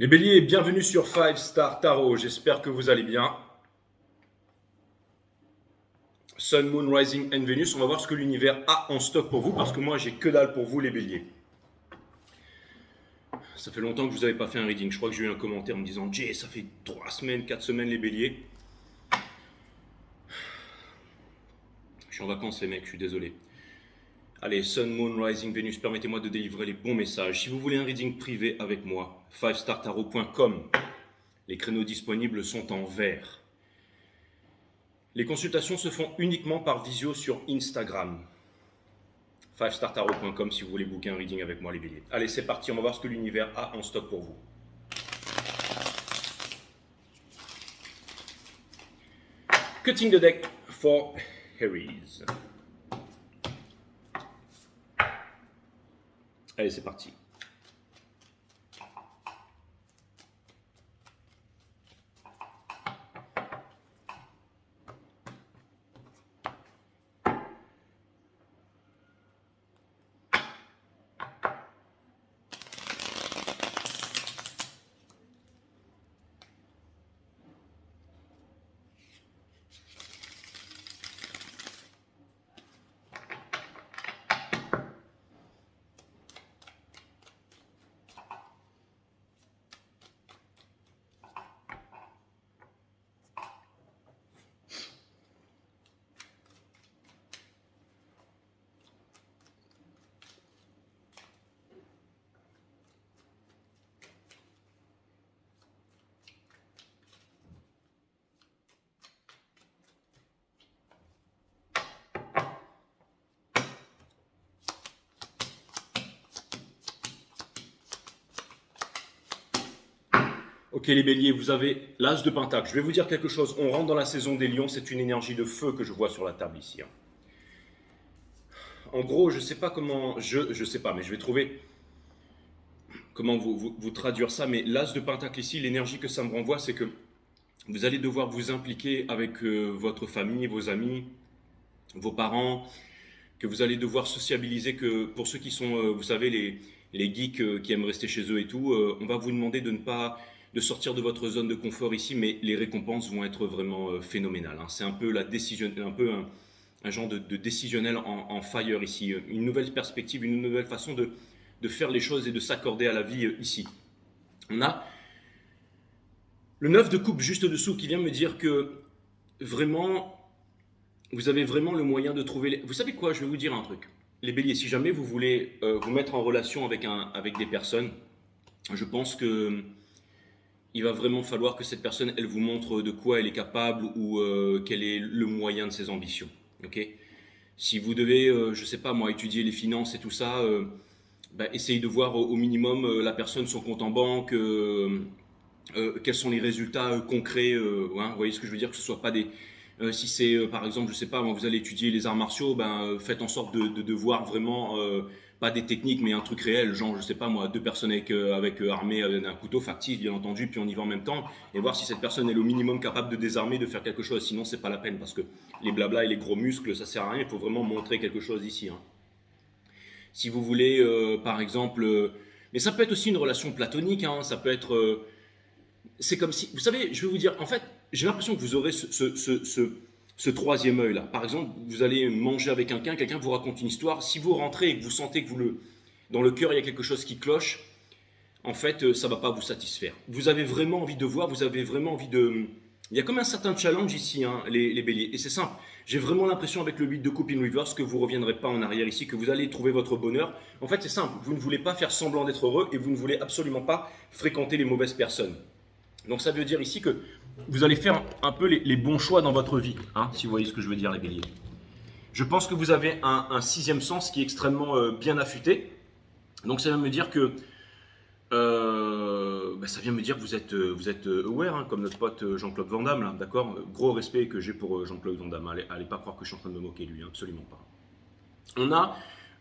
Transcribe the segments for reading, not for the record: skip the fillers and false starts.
Les béliers, bienvenue sur 5 Star Tarot, j'espère que vous allez bien. Sun, Moon, Rising and Venus, on va voir ce que l'univers a en stock pour vous, parce que moi j'ai que dalle pour vous les béliers. Ça fait longtemps que je vous avais pas fait un reading, je crois que j'ai eu un commentaire me disant « Jay, ça fait 3 semaines, 4 semaines les béliers ». Je suis en vacances les mecs, je suis désolé. Allez, Sun, Moon, Rising, Venus, permettez-moi de délivrer les bons messages. Si vous voulez un reading privé avec moi, 5startarot.com. Les créneaux disponibles sont en vert. Les consultations se font uniquement par visio sur Instagram. 5startarot.com si vous voulez booker un reading avec moi les béliers. Allez, c'est parti, on va voir ce que l'univers a en stock pour vous. Cutting the deck for Aries. Allez, c'est parti. Ok les béliers, vous avez l'as de pentacle. Je vais vous dire quelque chose, on rentre dans la saison des lions, c'est une énergie de feu que je vois sur la table ici. En gros, je sais pas comment, je sais pas, mais je vais trouver comment vous traduire ça, mais l'as de pentacle ici, l'énergie que ça me renvoie, c'est que vous allez devoir vous impliquer avec votre famille, vos amis, vos parents, que vous allez devoir sociabiliser, que pour ceux qui sont, vous savez, les geeks qui aiment rester chez eux et tout, on va vous demander de ne pas de sortir de votre zone de confort ici, mais les récompenses vont être vraiment phénoménales. Hein. C'est un peu la décision, un peu un genre de décisionnel en fire ici, une nouvelle perspective, une nouvelle façon de faire les choses et de s'accorder à la vie ici. On a le 9 de coupe juste dessous qui vient me dire que vraiment, vous avez vraiment le moyen de trouver... Vous savez quoi, je vais vous dire un truc. Les béliers, si jamais vous voulez vous mettre en relation avec des personnes, je pense que il va vraiment falloir que cette personne, elle vous montre de quoi elle est capable ou quel est le moyen de ses ambitions. Ok. Si vous devez, je sais pas moi, étudier les finances et tout ça, essayez de voir au minimum la personne, son compte en banque, quels sont les résultats concrets. Hein, vous voyez ce que je veux dire, que ce soit pas des... si c'est par exemple, je sais pas, moi, vous allez étudier les arts martiaux, faites en sorte de voir vraiment pas des techniques, mais un truc réel, genre je sais pas moi, deux personnes avec armées d'un couteau factice, bien entendu, puis on y va en même temps, et voir si cette personne est au minimum capable de désarmer, de faire quelque chose. Sinon, c'est pas la peine parce que les blabla et les gros muscles, ça sert à rien. Il faut vraiment montrer quelque chose ici. Hein. Si vous voulez, par exemple, mais ça peut être aussi une relation platonique. Hein, ça peut être c'est comme si, vous savez, je vais vous dire, en fait, j'ai l'impression que vous aurez ce troisième œil là. Par exemple, vous allez manger avec quelqu'un vous raconte une histoire. Si vous rentrez et que vous sentez que dans le cœur il y a quelque chose qui cloche, en fait, ça va pas vous satisfaire. Vous avez vraiment envie de voir, vous avez vraiment envie de. Il y a comme un certain challenge ici, hein, les béliers. Et c'est simple. J'ai vraiment l'impression avec le 8 de coupe in reverse que vous ne reviendrez pas en arrière ici, que vous allez trouver votre bonheur. En fait, c'est simple. Vous ne voulez pas faire semblant d'être heureux et vous ne voulez absolument pas fréquenter les mauvaises personnes. Donc ça veut dire ici que vous allez faire un peu les bons choix dans votre vie, hein, si vous voyez ce que je veux dire les béliers. Je pense que vous avez un sixième sens qui est extrêmement bien affûté. Donc ça vient me dire que ça vient me dire que vous êtes aware, hein, comme notre pote Jean-Claude Van Damme, là, d'accord. Gros respect que j'ai pour Jean-Claude Van Damme. Allez pas croire que je suis en train de me moquer de lui, hein, absolument pas. On a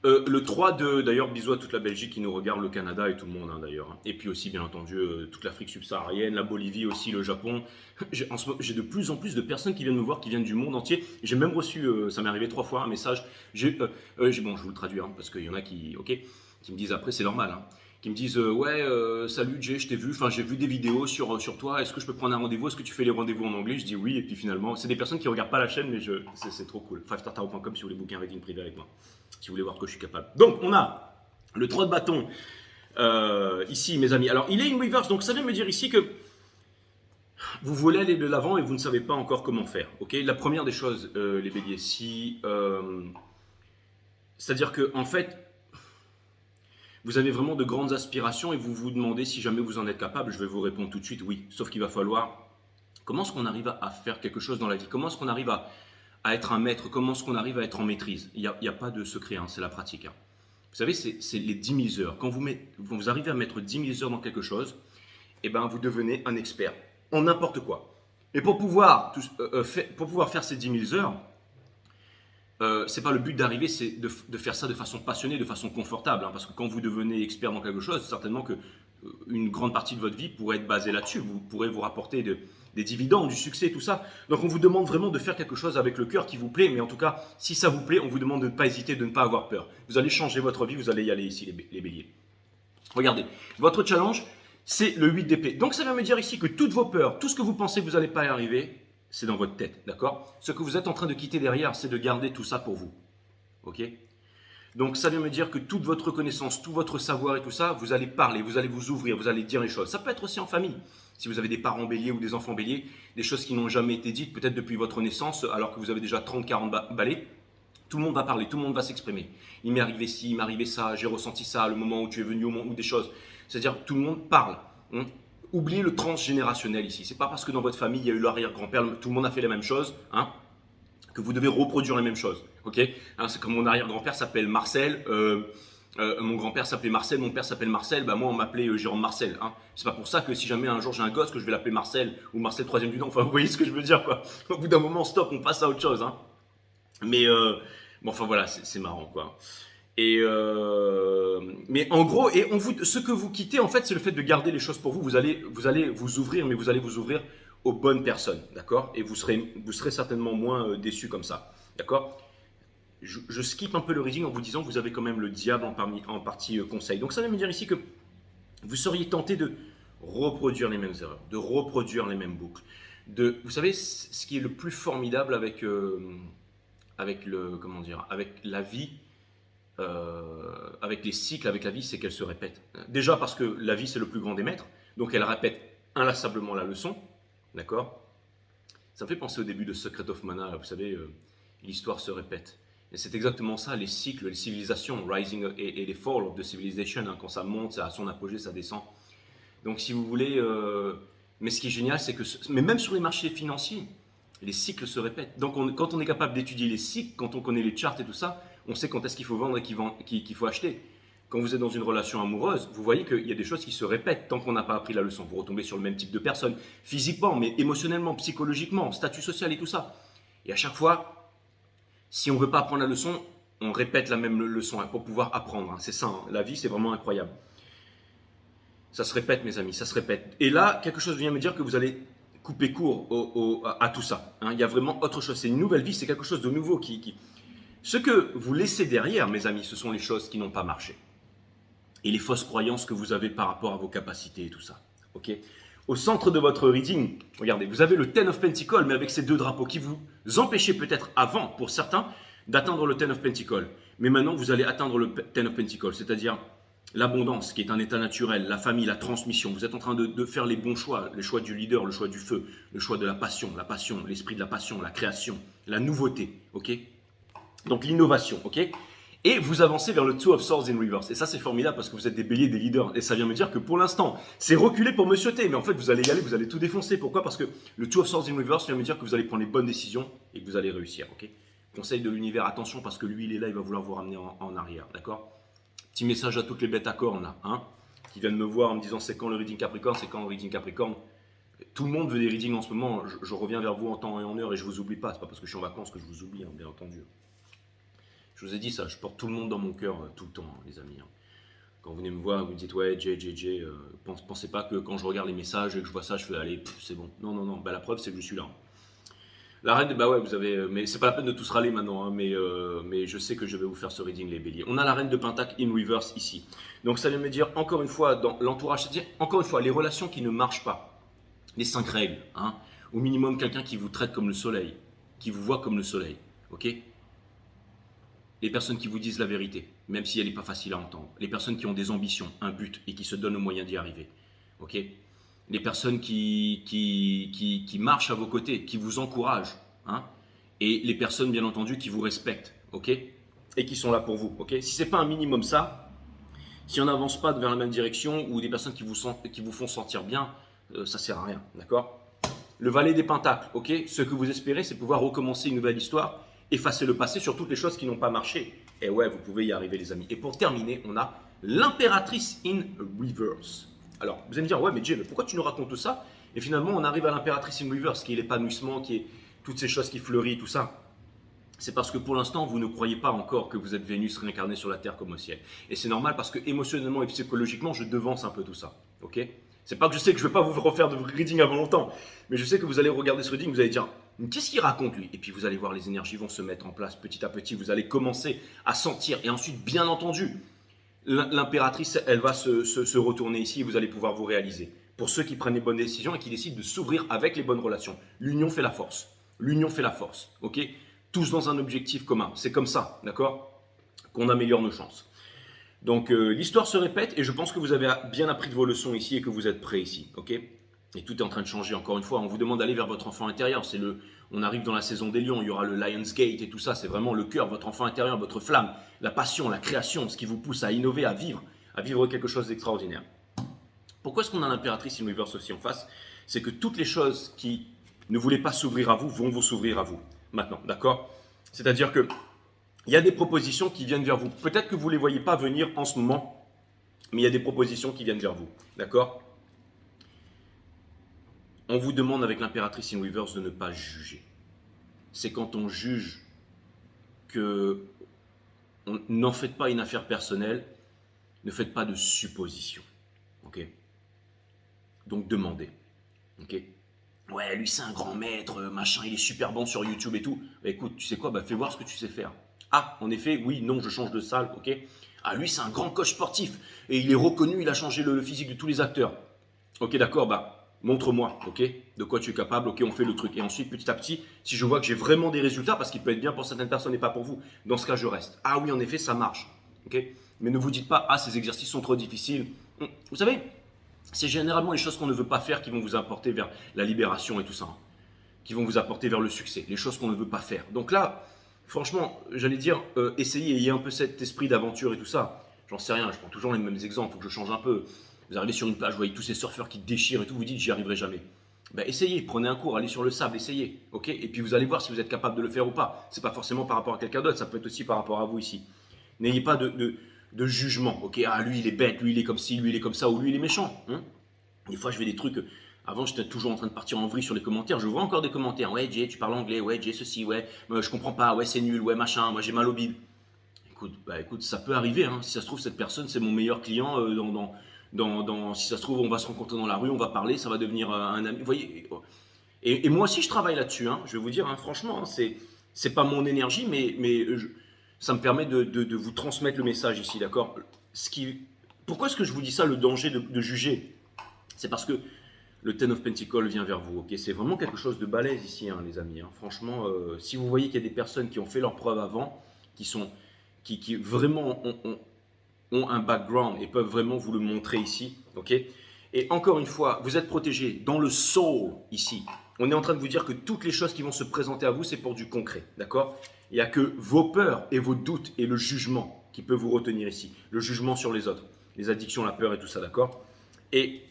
le 3 d'ailleurs, bisous à toute la Belgique qui nous regarde, le Canada et tout le monde hein, d'ailleurs. Hein. Et puis aussi, bien entendu, toute l'Afrique subsaharienne, la Bolivie aussi, le Japon. J'ai de plus en plus de personnes qui viennent me voir, qui viennent du monde entier. J'ai même reçu, ça m'est arrivé 3 fois, un message. Bon, je vous le traduis, hein, parce qu'il y en a qui me disent après, c'est normal. Hein. qui me disent ouais, salut Jay, je t'ai vu, enfin j'ai vu des vidéos sur toi, est-ce que je peux prendre un rendez-vous, est-ce que tu fais les rendez-vous en anglais? Je dis oui, et puis finalement, c'est des personnes qui ne regardent pas la chaîne, mais c'est trop cool. 5startarot.com si vous voulez booker un reading privé avec moi, si vous voulez voir de quoi je suis capable. Donc on a le 3 de bâton ici, mes amis. Alors il est in reverse, donc ça vient me dire ici que vous voulez aller de l'avant et vous ne savez pas encore comment faire. Ok, la première des choses, les béliers, c'est-à-dire que en fait, vous avez vraiment de grandes aspirations et vous vous demandez si jamais vous en êtes capable. Je vais vous répondre tout de suite oui. Sauf qu'il va falloir, comment est-ce qu'on arrive à faire quelque chose dans la vie? Comment est-ce qu'on arrive à être un maître? Comment est-ce qu'on arrive à être en maîtrise? Il n'y a pas de secret, hein, c'est la pratique. Hein. Vous savez, c'est les 10 000 heures. Quand vous arrivez à mettre 10 000 heures dans quelque chose, eh ben, vous devenez un expert en n'importe quoi. Et pour pouvoir faire ces 10 000 heures, c'est pas le but d'arriver, c'est de faire ça de façon passionnée, de façon confortable. Hein, parce que quand vous devenez expert dans quelque chose, certainement que une grande partie de votre vie pourrait être basée là-dessus. Vous pourrez vous rapporter des dividendes, du succès, tout ça. Donc on vous demande vraiment de faire quelque chose avec le cœur qui vous plaît. Mais en tout cas, si ça vous plaît, on vous demande de ne pas hésiter, de ne pas avoir peur. Vous allez changer votre vie, vous allez y aller ici, les béliers. Regardez, votre challenge, c'est le 8 d'épée. Donc ça vient me dire ici que toutes vos peurs, tout ce que vous pensez que vous n'allez pas y arriver, c'est dans votre tête, d'accord? Ce que vous êtes en train de quitter derrière, c'est de garder tout ça pour vous, ok? Donc ça vient me dire que toute votre connaissance, tout votre savoir et tout ça, vous allez parler, vous allez vous ouvrir, vous allez dire les choses. Ça peut être aussi en famille. Si vous avez des parents béliers ou des enfants béliers, des choses qui n'ont jamais été dites, peut-être depuis votre naissance, alors que vous avez déjà 30, 40 balais, tout le monde va parler, tout le monde va s'exprimer. Il m'est arrivé ci, il m'est arrivé ça, j'ai ressenti ça, le moment où tu es venu, au moment où des choses. C'est-à-dire tout le monde parle. Hein. Oubliez le transgénérationnel ici. C'est pas parce que dans votre famille, il y a eu l'arrière-grand-père, tout le monde a fait la même chose, hein, que vous devez reproduire les mêmes choses. Okay, hein, c'est comme mon arrière-grand-père s'appelle Marcel, mon grand-père s'appelait Marcel, mon père s'appelle Marcel, bah moi on m'appelait Jérôme Marcel. Hein. C'est pas pour ça que si jamais un jour j'ai un gosse que je vais l'appeler Marcel ou Marcel troisième du nom. Enfin vous voyez ce que je veux dire quoi. Au bout d'un moment stop, on passe à autre chose. Hein. Mais bon, enfin voilà, c'est marrant quoi. Mais en gros, ce que vous quittez, en fait, c'est le fait de garder les choses pour vous. Vous allez vous ouvrir, mais vous allez vous ouvrir aux bonnes personnes, d'accord? Et vous serez certainement moins déçus comme ça, d'accord? Je skip un peu le reading en vous disant que vous avez quand même le diable en partie conseil. Donc ça veut me dire ici que vous seriez tenté de reproduire les mêmes erreurs, de reproduire les mêmes boucles. Vous savez, ce qui est le plus formidable avec la vie, avec les cycles, avec la vie, c'est qu'elle se répète. Déjà parce que la vie, c'est le plus grand des maîtres, donc elle répète inlassablement la leçon, d'accord? Ça me fait penser au début de Secret of Mana, vous savez, l'histoire se répète. Et c'est exactement ça, les cycles, les civilisations, rising et les fall of the civilization, hein, quand ça monte, ça a son apogée, ça descend. Donc si vous voulez, mais ce qui est génial, c'est que, mais même sur les marchés financiers, les cycles se répètent. Donc quand on est capable d'étudier les cycles, quand on connaît les charts et tout ça, on sait quand est-ce qu'il faut vendre et qu'il faut acheter. Quand vous êtes dans une relation amoureuse, vous voyez qu'il y a des choses qui se répètent tant qu'on n'a pas appris la leçon. Vous retombez sur le même type de personne, physiquement, mais émotionnellement, psychologiquement, statut social et tout ça. Et à chaque fois, si on ne veut pas apprendre la leçon, on répète la même leçon hein, pour pouvoir apprendre. Hein. C'est ça, hein. La vie, c'est vraiment incroyable. Ça se répète, mes amis, ça se répète. Et là, quelque chose vient me dire que vous allez couper court à tout ça. Hein. Il y a vraiment autre chose. C'est une nouvelle vie, c'est quelque chose de nouveau Ce que vous laissez derrière, mes amis, ce sont les choses qui n'ont pas marché. Et les fausses croyances que vous avez par rapport à vos capacités et tout ça. Okay, au centre de votre reading, regardez, vous avez le Ten of Pentacles, mais avec ces deux drapeaux qui vous empêchaient peut-être avant, pour certains, d'atteindre le Ten of Pentacles. Mais maintenant, vous allez atteindre le Ten of Pentacles, c'est-à-dire l'abondance, qui est un état naturel, la famille, la transmission. Vous êtes en train de faire les bons choix, le choix du leader, le choix du feu, le choix de la passion, l'esprit de la passion, la création, la nouveauté. Ok, donc l'innovation. Ok, et vous avancez vers le Two of Swords in Reverse. Et ça, c'est formidable parce que vous êtes des béliers, des leaders. Et ça vient me dire que pour l'instant, c'est reculé pour Monsieur T. Mais en fait, vous allez y aller, vous allez tout défoncer. Pourquoi? Parce que le Two of Swords in Reverse vient me dire que vous allez prendre les bonnes décisions et que vous allez réussir. Okay, conseil de l'univers, attention parce que lui, il est là, il va vouloir vous ramener en arrière. D'accord? Petit message à toutes les bêtes à cornes là, hein, qui viennent me voir en me disant c'est quand le reading Capricorne, c'est quand le reading Capricorne. Tout le monde veut des readings en ce moment. Je reviens vers vous en temps et en heure et je vous oublie pas. C'est pas parce que je suis en vacances que je vous oublie, hein, bien entendu. Je vous ai dit ça, je porte tout le monde dans mon cœur tout le temps, hein, les amis. Hein. Quand vous venez me voir, vous me dites ouais, Jay, pensez pas que quand je regarde les messages et que je vois ça, je fais allez, c'est bon. Non, ben, la preuve c'est que je suis là. La reine, bah ouais, vous avez, mais c'est pas la peine de tous râler maintenant, hein, mais je sais que je vais vous faire ce reading, les béliers. On a la reine de Pentacle in reverse ici. Donc ça vient me dire, encore une fois, dans l'entourage, c'est-à-dire, encore une fois, les relations qui ne marchent pas, les 5 règles, hein, au minimum quelqu'un qui vous traite comme le soleil, qui vous voit comme le soleil, ok? Les personnes qui vous disent la vérité, même si elle n'est pas facile à entendre. Les personnes qui ont des ambitions, un but et qui se donnent le moyen d'y arriver, ok? Les personnes qui marchent à vos côtés, qui vous encouragent, hein, et les personnes, bien entendu, qui vous respectent, ok, et qui sont là pour vous, ok. Si c'est pas un minimum ça, si on n'avance pas vers la même direction ou des personnes qui vous font sentir bien, ça sert à rien, d'accord. Le valet des pentacles, ok. Ce que vous espérez, c'est pouvoir recommencer une nouvelle histoire, effacer le passé sur toutes les choses qui n'ont pas marché. Et ouais, vous pouvez y arriver, les amis. Et pour terminer, on a l'impératrice in reverse. Alors, vous allez me dire, ouais, mais Jay, mais pourquoi tu nous racontes tout ça? Et finalement, on arrive à l'impératrice in reverse, qui est l'épanouissement, qui est toutes ces choses qui fleurissent, tout ça. C'est parce que pour l'instant, vous ne croyez pas encore que vous êtes Vénus réincarnée sur la Terre comme au ciel. Et c'est normal parce que émotionnellement et psychologiquement, je devance un peu tout ça. Ok? C'est pas que je sais que je ne vais pas vous refaire de reading avant longtemps, mais je sais que vous allez regarder ce reading, vous allez dire, qu'est-ce qu'il raconte lui? Et puis vous allez voir, les énergies vont se mettre en place petit à petit, vous allez commencer à sentir, et ensuite, bien entendu, l'impératrice, elle va se retourner ici et vous allez pouvoir vous réaliser. Pour ceux qui prennent les bonnes décisions et qui décident de s'ouvrir avec les bonnes relations. L'union fait la force. L'union fait la force. Ok? Tous dans un objectif commun. C'est comme ça, d'accord? Qu'on améliore nos chances. Donc l'histoire se répète et je pense que vous avez bien appris de vos leçons ici et que vous êtes prêts ici. Ok? Et tout est en train de changer encore une fois. On vous demande d'aller vers votre enfant intérieur. On arrive dans la saison des lions. Il y aura le Lion's Gate et tout ça. C'est vraiment le cœur, votre enfant intérieur, votre flamme, la passion, la création, ce qui vous pousse à innover, à vivre quelque chose d'extraordinaire. Pourquoi est-ce qu'on a l'impératrice in reverse aussi en face? C'est que toutes les choses qui ne voulaient pas s'ouvrir à vous vont vous s'ouvrir à vous maintenant, d'accord? C'est-à-dire que il y a des propositions qui viennent vers vous. Peut-être que vous ne les voyez pas venir en ce moment, mais il y a des propositions qui viennent vers vous, d'accord? On vous demande avec l'impératrice in reverse de ne pas juger. C'est quand on juge que n'en faites pas une affaire personnelle, ne faites pas de suppositions, ok? Donc demandez, ok? Ouais, lui c'est un grand maître, machin, il est super bon sur YouTube et tout. Bah, écoute, tu sais quoi, bah fais voir ce que tu sais faire. Ah, en effet, oui, non, je change de salle, ok. Ah, lui c'est un grand coach sportif et il est reconnu, il a changé le physique de tous les acteurs. Ok, d'accord, bah montre-moi, ok, de quoi tu es capable, ok, on fait le truc. Et ensuite, petit à petit, si je vois que j'ai vraiment des résultats, parce qu'il peut être bien pour certaines personnes et pas pour vous, dans ce cas, je reste. Ah oui, en effet, ça marche, ok. Mais ne vous dites pas, ah, ces exercices sont trop difficiles. Vous savez, c'est généralement les choses qu'on ne veut pas faire qui vont vous apporter vers la libération et tout ça, hein, qui vont vous apporter vers le succès, les choses qu'on ne veut pas faire. Donc là, franchement, j'allais dire, essayez, ayez un peu cet esprit d'aventure et tout ça. J'en sais rien, je prends toujours les mêmes exemples, il faut que je change un peu. Vous arrivez sur une plage, vous voyez tous ces surfeurs qui déchirent et tout, vous dites, j'y arriverai jamais. Ben, essayez, prenez un cours, allez sur le sable, essayez, ok? Et puis vous allez voir si vous êtes capable de le faire ou pas. C'est pas forcément par rapport à quelqu'un d'autre, ça peut être aussi par rapport à vous ici. N'ayez pas de jugement, ok? Ah, lui il est bête, lui il est comme ci, lui il est comme ça, ou lui il est méchant. Hein. Des fois je fais des trucs, avant j'étais toujours en train de partir en vrille sur les commentaires, je vois encore des commentaires, ouais Jay tu parles anglais, ouais Jay ceci, ouais, je comprends pas, ouais c'est nul, ouais machin, moi j'ai mal au bide. Écoute, ça peut arriver, hein. Si ça se trouve cette personne c'est mon meilleur client, si ça se trouve on va se rencontrer dans la rue, on va parler, ça va devenir un ami, vous voyez. Et moi aussi je travaille là-dessus, hein. Je vais vous dire, hein, franchement, hein, c'est pas mon énergie, ça me permet de vous transmettre le message ici, d'accord? Pourquoi est-ce que je vous dis ça, le danger de juger? C'est parce que le Ten of Pentacles vient vers vous, ok? C'est vraiment quelque chose de balèze ici, hein, les amis, hein. Franchement, si vous voyez qu'il y a des personnes qui ont fait leurs preuves avant, qui vraiment ont un background et peuvent vraiment vous le montrer ici, ok? Et encore une fois, vous êtes protégé dans le soul ici. On est en train de vous dire que toutes les choses qui vont se présenter à vous, c'est pour du concret, d'accord? Il n'y a que vos peurs et vos doutes et le jugement qui peut vous retenir ici. Le jugement sur les autres, les addictions, la peur et tout ça, d'accord? Et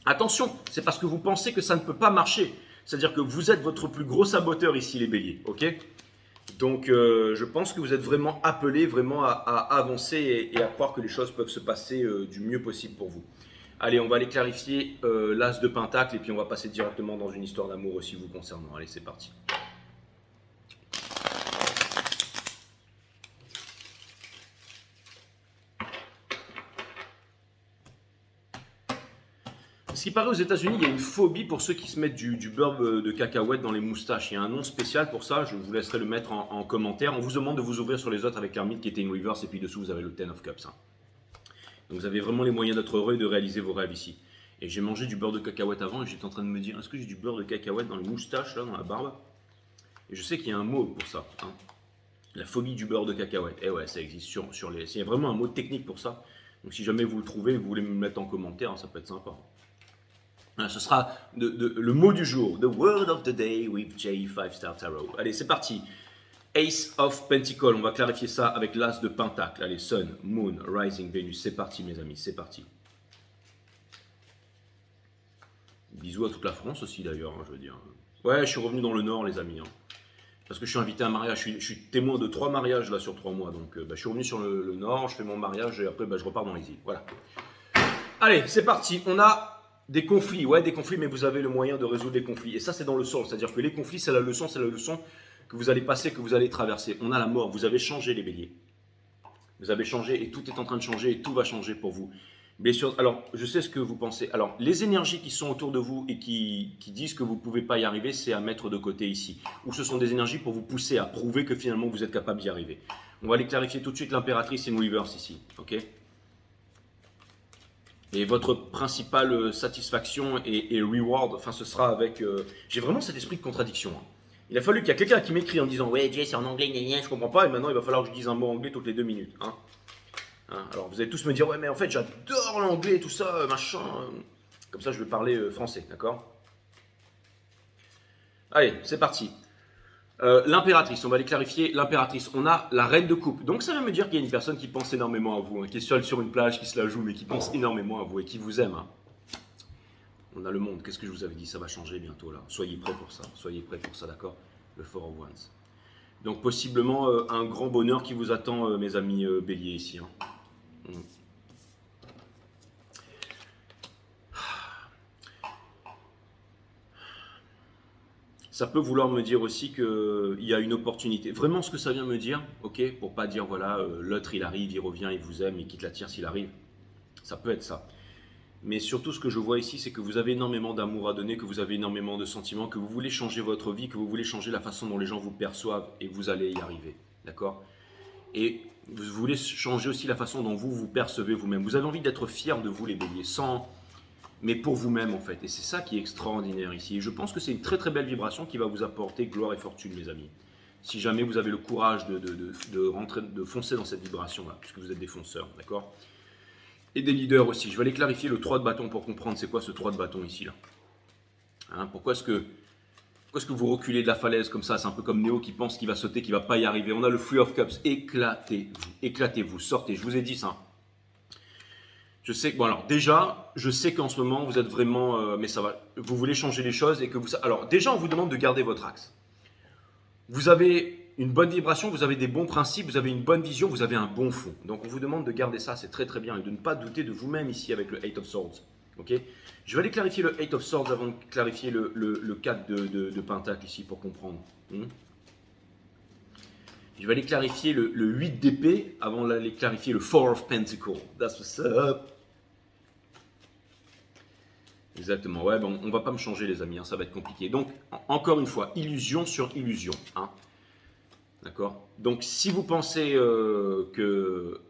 attention, c'est parce que vous pensez que ça ne peut pas marcher. C'est-à-dire que vous êtes votre plus gros saboteur ici, les béliers, ok? Donc, je pense que vous êtes vraiment appelés vraiment à avancer et à croire que les choses peuvent se passer du mieux possible pour vous. Allez, on va aller clarifier l'as de pentacle et puis on va passer directement dans une histoire d'amour aussi vous concernant. Allez, c'est parti. Ce qui paraît aux États-Unis, il y a une phobie pour ceux qui se mettent du beurre de cacahuète dans les moustaches. Il y a un nom spécial pour ça, je vous laisserai le mettre en commentaire. On vous demande de vous ouvrir sur les autres avec l'ermite qui était une reverse et puis dessous vous avez le Ten of Cups. Hein. Donc vous avez vraiment les moyens d'être heureux et de réaliser vos rêves ici. Et j'ai mangé du beurre de cacahuète avant et j'étais en train de me dire, est-ce que j'ai du beurre de cacahuète dans les moustaches, là, dans la barbe? Et je sais qu'il y a un mot pour ça. Hein. La phobie du beurre de cacahuète. Eh ouais, ça existe sur les... Il y a vraiment un mot technique pour ça. Donc si jamais vous le trouvez, vous voulez me le mettre en commentaire, hein, ça peut être sympa. Ce sera le mot du jour. The word of the day with J5 Star Tarot. Allez, c'est parti. Ace of Pentacles. On va clarifier ça avec l'As de Pentacle. Allez, Sun, Moon, Rising, Vénus. C'est parti, mes amis. C'est parti. Bisous à toute la France aussi, d'ailleurs, hein, je veux dire. Ouais, je suis revenu dans le Nord, les amis. Hein, parce que je suis invité à un mariage. Je suis témoin de 3 mariages, là, sur 3 mois. Donc, je suis revenu sur le Nord. Je fais mon mariage et après, je repars dans les îles. Voilà. Allez, c'est parti. On a... des conflits, ouais, des conflits, mais vous avez le moyen de résoudre les conflits. Et ça, c'est dans le sol. C'est-à-dire que les conflits, c'est la leçon que vous allez passer, que vous allez traverser. On a la mort. Vous avez changé, les béliers. Vous avez changé et tout est en train de changer et tout va changer pour vous. Bien sûr, alors, je sais ce que vous pensez. Alors, les énergies qui sont autour de vous et qui disent que vous ne pouvez pas y arriver, c'est à mettre de côté ici. Ou ce sont des énergies pour vous pousser à prouver que finalement, vous êtes capable d'y arriver. On va les clarifier tout de suite. L'impératrice et une reverse ici. OK ? Et votre principale satisfaction et reward, enfin ce sera avec... j'ai vraiment cet esprit de contradiction. Hein. Il a fallu qu'il y ait quelqu'un qui m'écrit en disant « Ouais, Jay, c'est en anglais, je comprends pas. » Et maintenant, il va falloir que je dise un mot anglais toutes les 2 minutes. Hein. Hein, alors, vous allez tous me dire « Ouais, mais en fait, j'adore l'anglais, tout ça, machin. » Comme ça, je vais parler français, d'accord? Allez, c'est parti. L'impératrice, on va les clarifier. L'impératrice, on a la reine de coupe. Donc ça veut me dire qu'il y a une personne qui pense énormément à vous, hein, qui est seule sur une plage, qui se la joue, mais qui pense énormément à vous et qui vous aime. Hein. On a le monde, qu'est-ce que je vous avais dit? Ça va changer bientôt là. Soyez prêts pour ça, d'accord? Le Four of Wands. Donc possiblement un grand bonheur qui vous attend, mes amis béliers ici. Hein. Ça peut vouloir me dire aussi qu'il y a une opportunité. Vraiment ce que ça vient me dire, ok, pour pas dire voilà, l'autre il arrive, il revient, il vous aime, il quitte la tire s'il arrive. Ça peut être ça. Mais surtout ce que je vois ici, c'est que vous avez énormément d'amour à donner, que vous avez énormément de sentiments, que vous voulez changer votre vie, que vous voulez changer la façon dont les gens vous perçoivent et vous allez y arriver. D'accord? Et vous voulez changer aussi la façon dont vous vous percevez vous-même. Vous avez envie d'être fier de vous les béliers, mais pour vous-même en fait. Et c'est ça qui est extraordinaire ici. Et je pense que c'est une très très belle vibration qui va vous apporter gloire et fortune, mes amis. Si jamais vous avez le courage de foncer dans cette vibration-là, puisque vous êtes des fonceurs, d'accord? Et des leaders aussi. Je vais aller clarifier le 3 de bâton pour comprendre c'est quoi ce 3 de bâton ici, là. Hein, pourquoi est-ce que vous reculez de la falaise comme ça? C'est un peu comme Néo qui pense qu'il va sauter, qu'il ne va pas y arriver. On a le Three of Cups. Éclatez-vous, sortez. Je vous ai dit ça. Je sais que, bon alors déjà, je sais qu'en ce moment vous êtes vraiment, mais ça va, vous voulez changer les choses et que vous, alors déjà on vous demande de garder votre axe. Vous avez une bonne vibration, vous avez des bons principes, vous avez une bonne vision, vous avez un bon fond. Donc on vous demande de garder ça, c'est très très bien et de ne pas douter de vous-même ici avec le Eight of Swords. Ok? Je vais aller clarifier le Eight of Swords avant de clarifier le 4 de Pentacle ici pour comprendre. Je vais aller clarifier le 8 d'épée avant d'aller clarifier le 4 of Pentacle. That's what's up. Exactement, ouais, bon, on va pas me changer les amis, hein, ça va être compliqué. Donc, encore une fois, illusion sur illusion. Hein. D'accord? Donc, si vous pensez que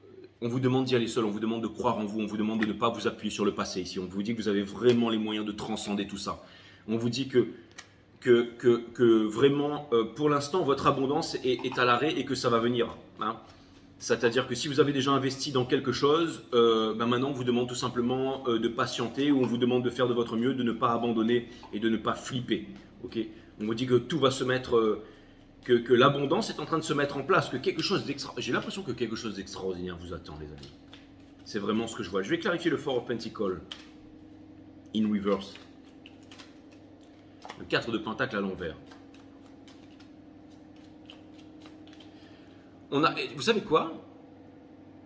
on vous demande d'y aller seul, on vous demande de croire en vous, on vous demande de ne pas vous appuyer sur le passé ici, on vous dit que vous avez vraiment les moyens de transcender tout ça. On vous dit que vraiment, pour l'instant, votre abondance est à l'arrêt et que ça va venir. Hein. C'est-à-dire que si vous avez déjà investi dans quelque chose, maintenant on vous demande tout simplement de patienter ou on vous demande de faire de votre mieux, de ne pas abandonner et de ne pas flipper. Okay? On vous dit que tout va se mettre, que l'abondance est en train de se mettre en place, que quelque chose j'ai l'impression que quelque chose d'extraordinaire vous attend les amis. C'est vraiment ce que je vois. Je vais clarifier le Four of Pentacles in reverse. Le 4 de Pentacle à l'envers. Vous savez quoi?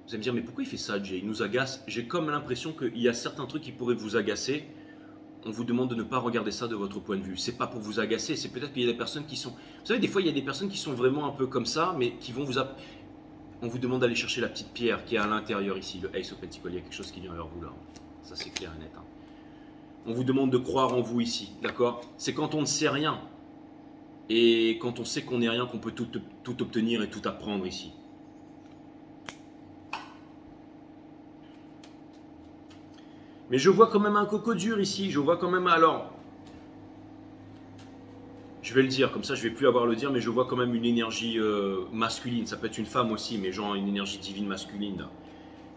Vous allez me dire, mais pourquoi il fait ça, Jay? Il nous agace. J'ai comme l'impression qu'il y a certains trucs qui pourraient vous agacer. On vous demande de ne pas regarder ça de votre point de vue. C'est pas pour vous agacer, c'est peut-être qu'il y a des personnes qui sont... Vous savez, des fois, il y a des personnes qui sont vraiment un peu comme ça, mais qui vont vous... On vous demande d'aller chercher la petite pierre qui est à l'intérieur ici, le Ace of Pentacles. Il y a quelque chose qui vient vers vous là. Ça, c'est clair et net. Hein. On vous demande de croire en vous ici, d'accord? C'est quand on ne sait rien et quand on sait qu'on n'est rien qu'on peut tout obtenir et tout apprendre ici. Mais je vois quand même un coco dur ici, je vois quand même, alors, je vais le dire, comme ça je vais plus avoir à le dire, mais je vois quand même une énergie masculine, ça peut être une femme aussi, mais genre une énergie divine masculine, là,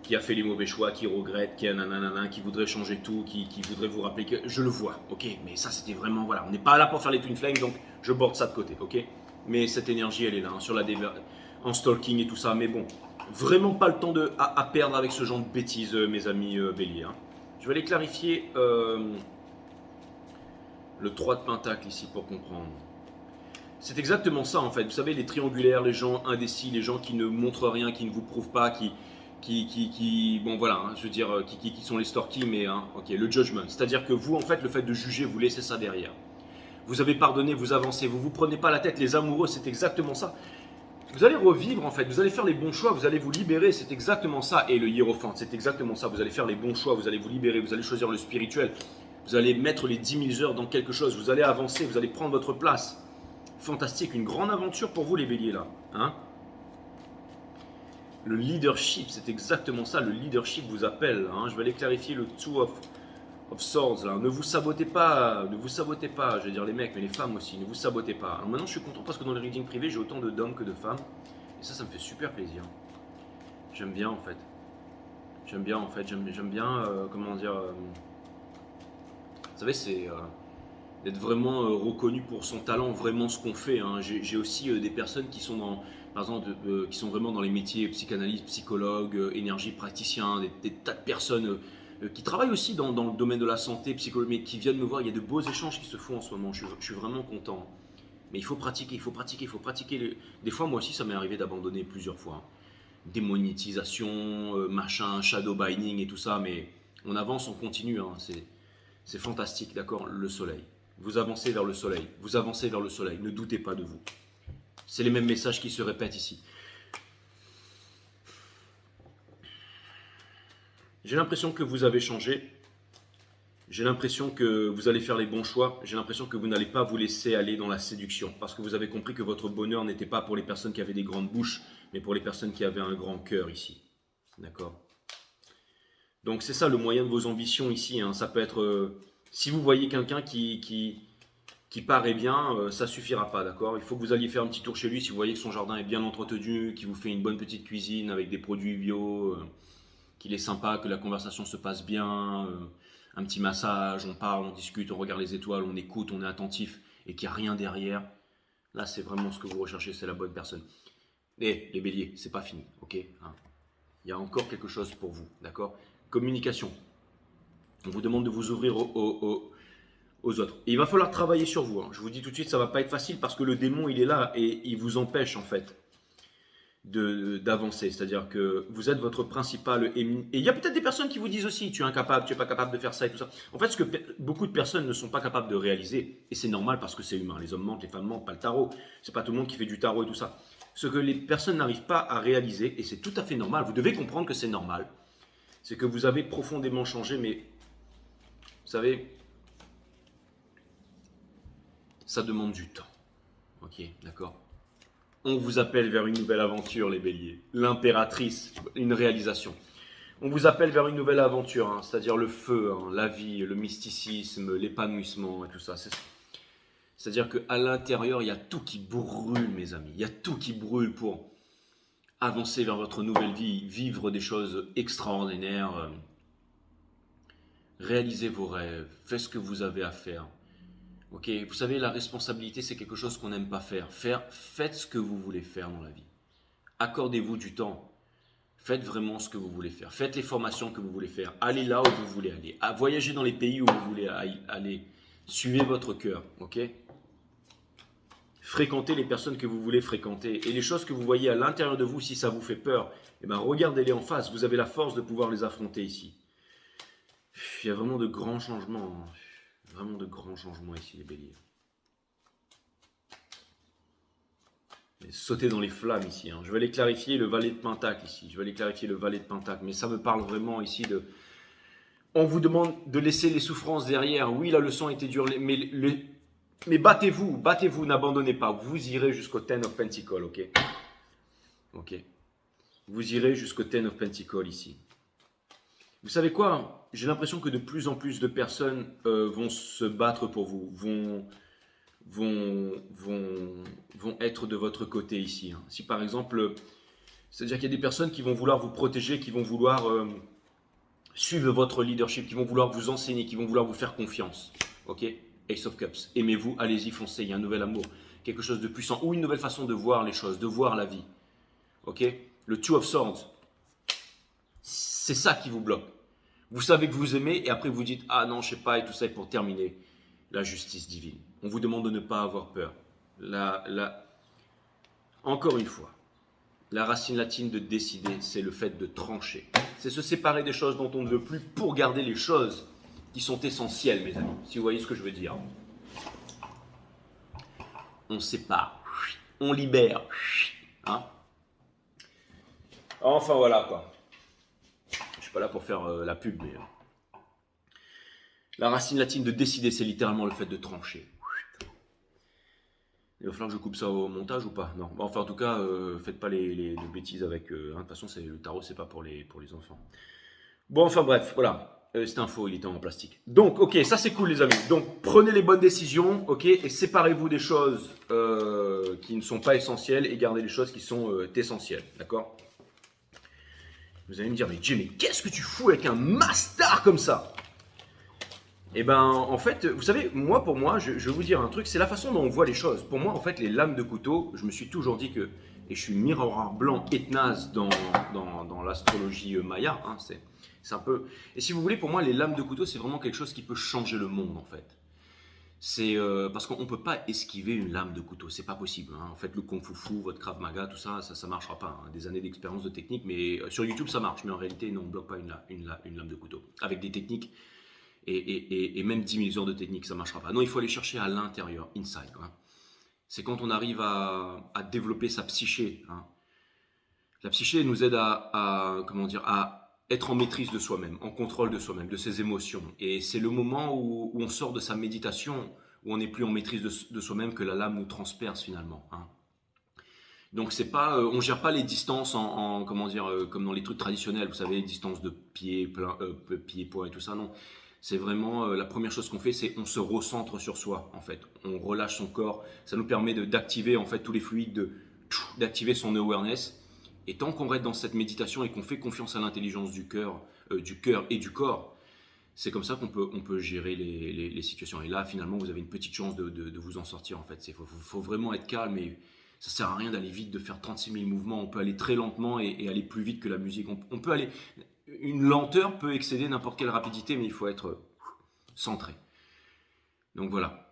qui a fait les mauvais choix, qui regrette, qui a nanana, qui voudrait changer tout, qui voudrait vous rappeler que, je le vois, ok, mais ça c'était vraiment, voilà, on n'est pas là pour faire les twin flames, donc je borde ça de côté, ok, mais cette énergie elle est là, hein, sur la en stalking et tout ça, mais bon, vraiment pas le temps à perdre avec ce genre de bêtises, mes amis béliers, hein. Je vais aller clarifier le 3 de pentacle ici pour comprendre. C'est exactement ça en fait. Vous savez, les triangulaires, les gens indécis, les gens qui ne montrent rien, qui ne vous prouvent pas, bon voilà, hein, je veux dire, qui sont les storky, mais hein, ok, le judgment. C'est-à-dire que vous, en fait, le fait de juger, vous laissez ça derrière. Vous avez pardonné, vous avancez, vous vous prenez pas la tête. Les amoureux, c'est exactement ça. Vous allez revivre en fait, vous allez faire les bons choix, vous allez vous libérer, c'est exactement ça. Et le hiérophante, c'est exactement ça. Vous allez faire les bons choix, vous allez vous libérer, vous allez choisir le spirituel. Vous allez mettre les 10 000 heures dans quelque chose, vous allez avancer, vous allez prendre votre place. Fantastique, une grande aventure pour vous les béliers là. Hein, le leadership, c'est exactement ça, le leadership vous appelle. Hein. Je vais aller clarifier le Two of Swords là. Ne vous sabotez pas, je vais dire les mecs, mais les femmes aussi, ne vous sabotez pas. Alors maintenant je suis content parce que dans les readings privés, j'ai autant d'hommes que de femmes. Et ça me fait super plaisir. J'aime bien en fait. J'aime bien, comment dire, vous savez, c'est d'être vraiment reconnu pour son talent, vraiment ce qu'on fait. Hein. J'ai aussi des personnes qui sont par exemple, qui sont vraiment dans les métiers psychanalyste, psychologue, énergie praticien, des tas de personnes qui travaillent aussi dans le domaine de la santé, psychologie, mais qui viennent me voir. Il y a de beaux échanges qui se font en ce moment. Je suis vraiment content. Mais il faut pratiquer, il faut pratiquer, il faut pratiquer. Des fois, moi aussi, ça m'est arrivé d'abandonner plusieurs fois. Hein. Démonétisation, machin, shadow binding et tout ça, mais on avance, on continue. Hein. C'est fantastique, d'accord? Le soleil. Vous avancez vers le soleil. Vous avancez vers le soleil. Ne doutez pas de vous. C'est les mêmes messages qui se répètent ici. J'ai l'impression que vous avez changé. J'ai l'impression que vous allez faire les bons choix. J'ai l'impression que vous n'allez pas vous laisser aller dans la séduction. Parce que vous avez compris que votre bonheur n'était pas pour les personnes qui avaient des grandes bouches, mais pour les personnes qui avaient un grand cœur ici. D'accord? Donc c'est ça le moyen de vos ambitions ici. Hein. Ça peut être... si vous voyez quelqu'un qui paraît bien, ça suffira pas, d'accord? Il faut que vous alliez faire un petit tour chez lui si vous voyez que son jardin est bien entretenu, qu'il vous fait une bonne petite cuisine avec des produits bio, qu'il est sympa, que la conversation se passe bien, un petit massage, on parle, on discute, on regarde les étoiles, on écoute, on est attentif et qu'il n'y a rien derrière. Là, c'est vraiment ce que vous recherchez, c'est la bonne personne. Et les béliers, c'est pas fini, ok? Hein, il y a encore quelque chose pour vous, d'accord? Communication. On vous demande de vous ouvrir aux autres. Et il va falloir travailler sur vous. Hein. Je vous dis tout de suite, ça va pas être facile parce que le démon, il est là et il vous empêche en fait d'avancer. C'est-à-dire que vous êtes votre principal ennemi. Et il y a peut-être des personnes qui vous disent aussi, tu es incapable, tu es pas capable de faire ça et tout ça. En fait, ce que beaucoup de personnes ne sont pas capables de réaliser, et c'est normal parce que c'est humain. Les hommes mentent, les femmes mentent, pas le tarot. C'est pas tout le monde qui fait du tarot et tout ça. Ce que les personnes n'arrivent pas à réaliser, et c'est tout à fait normal, vous devez comprendre que c'est normal, c'est que vous avez profondément changé, mais vous savez, ça demande du temps. Ok, d'accord. On vous appelle vers une nouvelle aventure, les béliers. L'impératrice, une réalisation. On vous appelle vers une nouvelle aventure, hein, c'est-à-dire le feu, hein, la vie, le mysticisme, l'épanouissement et tout ça. C'est-à-dire qu'à l'intérieur, il y a tout qui brûle, mes amis. Il y a tout qui brûle pour avancer vers votre nouvelle vie, vivre des choses extraordinaires, réaliser vos rêves, faites ce que vous avez à faire. Ok, vous savez, la responsabilité, c'est quelque chose qu'on n'aime pas faire. Faites ce que vous voulez faire dans la vie. Accordez-vous du temps. Faites vraiment ce que vous voulez faire. Faites les formations que vous voulez faire. Allez là où vous voulez aller. Voyagez dans les pays où vous voulez aller. Suivez votre cœur, ok? Fréquentez les personnes que vous voulez fréquenter. Et les choses que vous voyez à l'intérieur de vous, si ça vous fait peur, eh ben regardez-les en face. Vous avez la force de pouvoir les affronter ici. Il y a vraiment de grands changements. Hein. Vraiment de grands changements ici, les béliers. Sauter dans les flammes ici. Hein. Je vais aller clarifier le valet de Pentacle ici. Je vais aller clarifier le valet de Pentacle. Mais ça me parle vraiment ici On vous demande de laisser les souffrances derrière. Oui, la leçon a été dure, mais battez-vous, battez-vous, n'abandonnez pas. Vous irez jusqu'au Ten of Pentacles, ok? Ok. Vous irez jusqu'au Ten of Pentacles ici. Vous savez quoi? J'ai l'impression que de plus en plus de personnes vont se battre pour vous, vont être de votre côté ici. Hein. Si par exemple, c'est-à-dire qu'il y a des personnes qui vont vouloir vous protéger, qui vont vouloir suivre votre leadership, qui vont vouloir vous enseigner, qui vont vouloir vous faire confiance. Ok? Ace of Cups. Aimez-vous, allez-y, foncez. Il y a un nouvel amour, quelque chose de puissant ou une nouvelle façon de voir les choses, de voir la vie. Ok? Le Two of Swords. C'est ça qui vous bloque. Vous savez que vous aimez et après vous dites ah non, je sais pas et tout ça. Et pour terminer, la justice divine. On vous demande de ne pas avoir peur. Encore une fois, la racine latine de décider, c'est le fait de trancher. C'est se séparer des choses dont on ne veut plus pour garder les choses qui sont essentielles, mes amis. Si vous voyez ce que je veux dire. On sépare, on libère. Hein? Enfin voilà quoi. Je suis pas là pour faire la pub, mais la racine latine de décider, c'est littéralement le fait de trancher. Il va falloir que je coupe ça au montage ou pas? Non. Bon, enfin, en tout cas, faites pas les bêtises avec. De toute façon, le tarot, c'est pas pour les enfants. Bon, enfin bref, voilà. Cette info, il était en plastique. Donc, ok, ça c'est cool, les amis. Donc, prenez les bonnes décisions, ok, et séparez-vous des choses qui ne sont pas essentielles et gardez les choses qui sont essentielles, d'accord? Vous allez me dire, mais Jay, mais qu'est-ce que tu fous avec un master comme ça? Eh ben, en fait, vous savez, pour moi, je vais vous dire un truc, c'est la façon dont on voit les choses. Pour moi, en fait, les lames de couteau, je me suis toujours dit que, et je suis miroir blanc ethnase dans l'astrologie maya, hein, c'est un peu... Et si vous voulez, pour moi, les lames de couteau, c'est vraiment quelque chose qui peut changer le monde, en fait. C'est parce qu'on ne peut pas esquiver une lame de couteau, c'est pas possible. Hein. En fait, le Kung Fu Fu, votre Krav Maga, tout ça, ça marchera pas. Hein. Des années d'expérience de technique, mais sur YouTube, ça marche. Mais en réalité, non, on ne bloque pas une lame de couteau. Avec des techniques et même 10 000 heures de technique, ça ne marchera pas. Non, il faut aller chercher à l'intérieur, inside. Hein. C'est quand on arrive à développer sa psyché. Hein. La psyché nous aide à être en maîtrise de soi-même, en contrôle de soi-même, de ses émotions. Et c'est le moment où on sort de sa méditation, où on n'est plus en maîtrise de soi-même, que la lame nous transperce finalement. Hein. Donc c'est pas, on gère pas les distances comme dans les trucs traditionnels, vous savez, distances de pieds, poings et tout ça, non. C'est vraiment la première chose qu'on fait, c'est on se recentre sur soi en fait. On relâche son corps, ça nous permet d'activer en fait tous les fluides, d'activer son awareness. Et tant qu'on reste dans cette méditation et qu'on fait confiance à l'intelligence du cœur et du corps, c'est comme ça qu'on peut gérer les situations. Et là, finalement, vous avez une petite chance de vous en sortir en fait. Faut vraiment être calme et ça sert à rien d'aller vite, de faire 36 000 mouvements. On peut aller très lentement et aller plus vite que la musique. On peut aller... Une lenteur peut excéder n'importe quelle rapidité, mais il faut être centré. Donc voilà.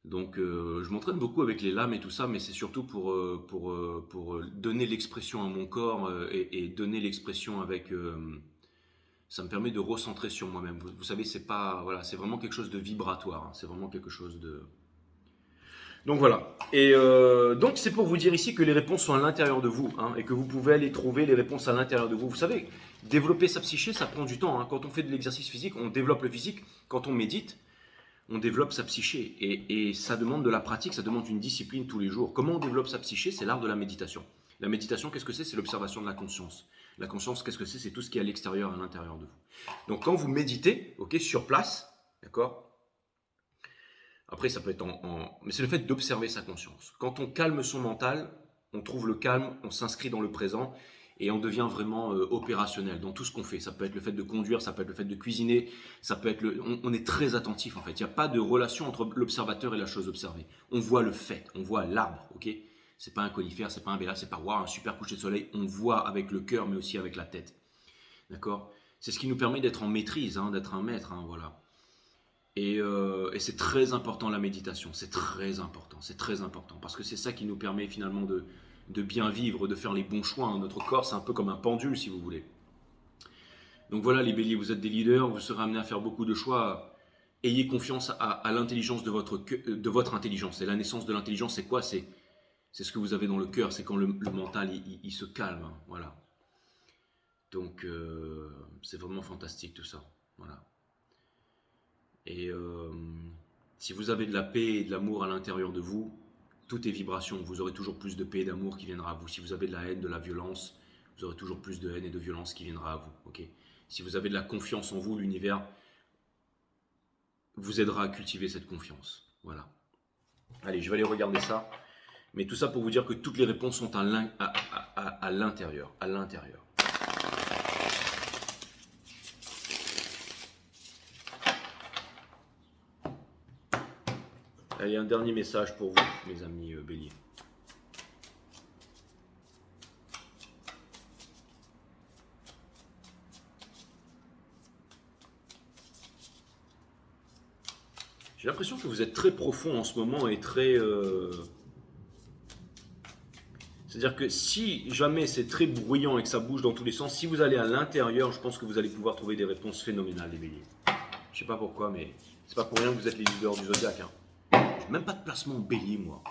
Donc je m'entraîne beaucoup avec les lames et tout ça, mais c'est surtout pour donner l'expression à mon corps et donner l'expression avec... ça me permet de recentrer sur moi-même. Vous savez, c'est pas... Voilà, c'est vraiment quelque chose de vibratoire. Hein, c'est vraiment quelque chose de... Donc voilà. Et donc c'est pour vous dire ici que les réponses sont à l'intérieur de vous hein, et que vous pouvez aller trouver les réponses à l'intérieur de vous. Vous savez, développer sa psyché, ça prend du temps. Hein. Quand on fait de l'exercice physique, on développe le physique. Quand on médite, on développe sa psyché. Et ça demande de la pratique, ça demande une discipline tous les jours. Comment on développe sa psyché? C'est l'art de la méditation. La méditation, qu'est-ce que c'est? C'est l'observation de la conscience. La conscience, qu'est-ce que c'est? C'est tout ce qui est à l'extérieur, à l'intérieur de vous. Donc quand vous méditez, ok, sur place, d'accord? Après, ça peut être mais c'est le fait d'observer sa conscience. Quand on calme son mental, on trouve le calme, on s'inscrit dans le présent et on devient vraiment opérationnel dans tout ce qu'on fait. Ça peut être le fait de conduire, ça peut être le fait de cuisiner, ça peut être on est très attentif en fait. Il n'y a pas de relation entre l'observateur et la chose observée. On voit le fait, on voit l'arbre, ok? C'est pas un conifère, c'est pas un béla, c'est pas wow, un super coucher de soleil. On voit avec le cœur, mais aussi avec la tête. D'accord? C'est ce qui nous permet d'être en maîtrise, hein, d'être un maître, hein, voilà. Et c'est très important la méditation, c'est très important, parce que c'est ça qui nous permet finalement de bien vivre, de faire les bons choix. Hein. Notre corps, c'est un peu comme un pendule, si vous voulez. Donc voilà, les béliers, vous êtes des leaders, vous serez amenés à faire beaucoup de choix. Ayez confiance à l'intelligence de votre intelligence. Et la naissance de l'intelligence, c'est quoi? C'est ce que vous avez dans le cœur, c'est quand le mental, il se calme. Hein. Voilà. Donc, c'est vraiment fantastique tout ça. Voilà. Et si vous avez de la paix et de l'amour à l'intérieur de vous, tout est vibration. Vous aurez toujours plus de paix et d'amour qui viendra à vous. Si vous avez de la haine, de la violence, vous aurez toujours plus de haine et de violence qui viendra à vous. Ok. Si vous avez de la confiance en vous, l'univers vous aidera à cultiver cette confiance. Voilà. Allez, je vais aller regarder ça. Mais tout ça pour vous dire que toutes les réponses sont à l'intérieur. À l'intérieur. Allez, un dernier message pour vous, mes amis béliers. J'ai l'impression que vous êtes très profond en ce moment et très... C'est-à-dire que si jamais c'est très bruyant et que ça bouge dans tous les sens, si vous allez à l'intérieur, je pense que vous allez pouvoir trouver des réponses phénoménales, les béliers. Je sais pas pourquoi, mais c'est pas pour rien que vous êtes les leaders du zodiaque. J'ai même pas de placement en bélier, moi.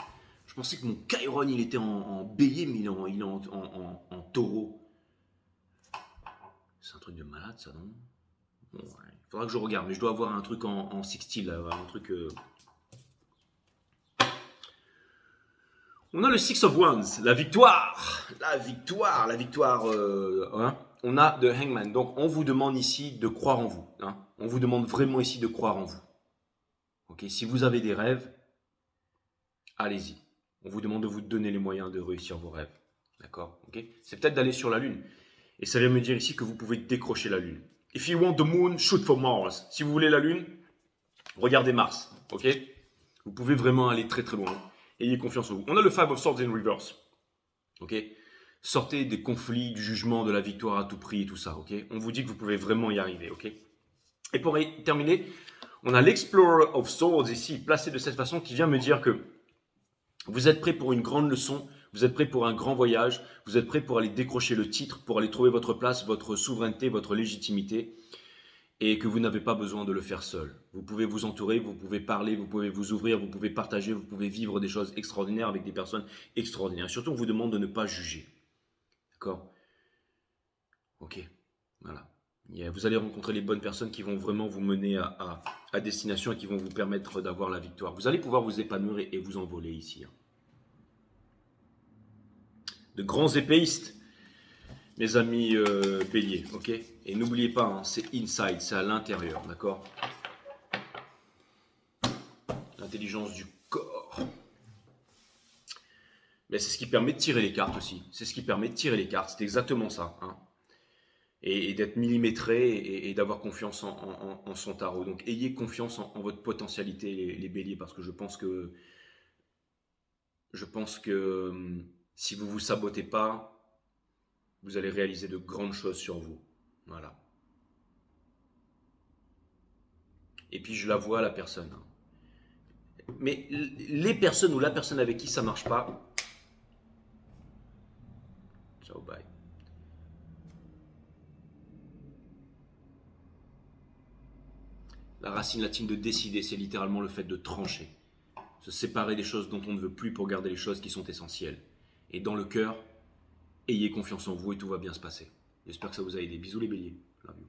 Je pensais que mon Chiron, il était en bélier, mais il est en taureau. C'est un truc de malade, ça, non? Bon, ouais. Il faudra que je regarde, mais je dois avoir un truc en sextile, là, un truc... On a le Six of Wands, la victoire. La victoire, la victoire. On a The Hangman. Donc, on vous demande ici de croire en vous. Hein. On vous demande vraiment ici de croire en vous. Okay. Si vous avez des rêves, allez-y. On vous demande de vous donner les moyens de réussir vos rêves. D'accord? Okay. C'est peut-être d'aller sur la Lune. Et ça vient me dire ici que vous pouvez décrocher la Lune. If you want the moon, shoot for Mars. Si vous voulez la Lune, regardez Mars. Ok? Vous pouvez vraiment aller très très loin. Ayez confiance en vous. On a le Five of Swords in reverse. Ok? Sortez des conflits, du jugement, de la victoire à tout prix et tout ça. Ok? On vous dit que vous pouvez vraiment y arriver. Ok? Et pour terminer, on a l'Explorer of Swords ici, placé de cette façon, qui vient me dire que vous êtes prêt pour une grande leçon, vous êtes prêt pour un grand voyage, vous êtes prêt pour aller décrocher le titre, pour aller trouver votre place, votre souveraineté, votre légitimité, et que vous n'avez pas besoin de le faire seul. Vous pouvez vous entourer, vous pouvez parler, vous pouvez vous ouvrir, vous pouvez partager, vous pouvez vivre des choses extraordinaires avec des personnes extraordinaires. Surtout, on vous demande de ne pas juger. D'accord? Ok, voilà. Vous allez rencontrer les bonnes personnes qui vont vraiment vous mener à destination et qui vont vous permettre d'avoir la victoire. Vous allez pouvoir vous épanouir et vous envoler ici. De grands épéistes, mes amis béliers, ok? Et n'oubliez pas, hein, c'est inside, c'est à l'intérieur, d'accord? L'intelligence du corps. Mais c'est ce qui permet de tirer les cartes aussi. C'est ce qui permet de tirer les cartes, c'est exactement ça. Hein. Et d'être millimétré et d'avoir confiance en son tarot. Donc ayez confiance en votre potentialité, les béliers, parce que je pense que si vous ne vous sabotez pas, vous allez réaliser de grandes choses sur vous. Voilà. Et puis je la vois, la personne. Mais les personnes ou la personne avec qui ça ne marche pas, ciao, bye. La racine latine de décider, c'est littéralement le fait de trancher. Se séparer des choses dont on ne veut plus pour garder les choses qui sont essentielles. Et dans le cœur, ayez confiance en vous et tout va bien se passer. J'espère que ça vous a aidé. Bisous les béliers. Love you.